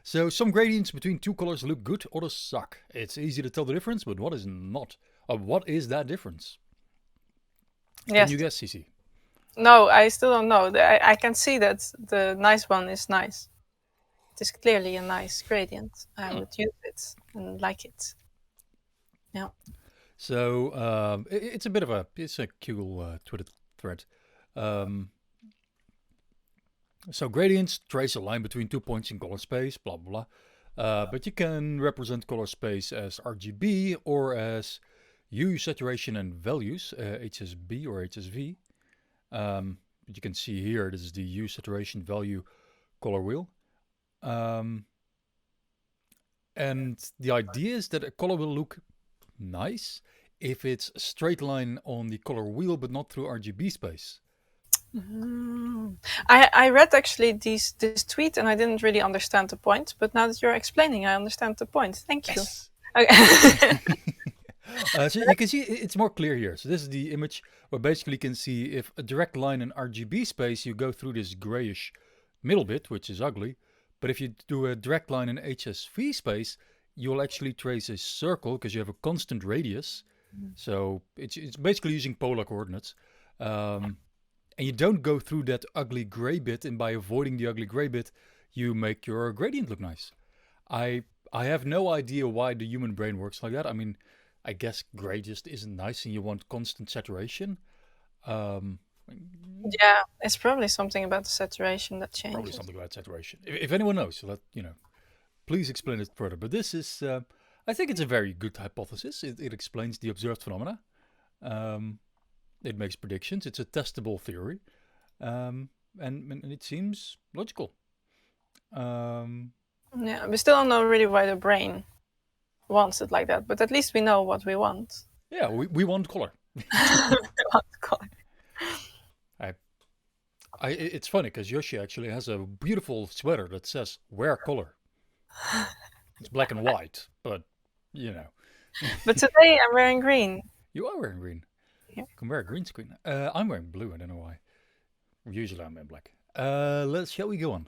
So some gradients between two colors look good, others suck. It's easy to tell the difference, but what is not? What is that difference? Can you Yes. guess, Cici? No, I still don't know. I can see that the nice one is nice. It is clearly a nice gradient. I Hmm. would use it and like it. Yeah. So it's a bit of it's a cool Twitter thread. Um, so gradients trace a line between 2 points in color space, blah blah blah. But you can represent color space as RGB or as hue, saturation, and values, HSB or HSV. But you can see here, this is the hue, saturation, value color wheel. Um, and the idea is that a color will look nice if it's a straight line on the color wheel, but not through RGB space. Mm. I read actually this tweet and I didn't really understand the point, but now that you're explaining, I understand the point. Thank you. Yes. Okay. So you can see it's more clear here. So this is the image where basically you can see if a direct line in RGB space, you go through this grayish middle bit, which is ugly. But if you do a direct line in HSV space, you will actually trace a circle because you have a constant radius. So it's basically using polar coordinates. Um, and you don't go through that ugly gray bit, and by avoiding the ugly gray bit, you make your gradient look nice. I I have no idea why the human brain works like that. I mean, I guess gray just isn't nice, and you want constant saturation. Um, Yeah, it's probably something about the saturation that Probably changes. something about saturation. If anyone knows, please explain it further. But this is, I think, it's a very good hypothesis. It explains the observed phenomena. Um, it makes predictions. It's a testable theory, and it seems logical. Um, Yeah, we still don't know really why the brain wants it like that, but at least we know what we want. yeah, we want color. We want color. I it's funny because Yoshi actually has a beautiful sweater that says "Wear color." It's black and white, but you know, But today I'm wearing green. you are wearing green. Yeah. You can wear a green screen. I'm wearing blue. I don't know why. Usually I'm in black. Shall we go on?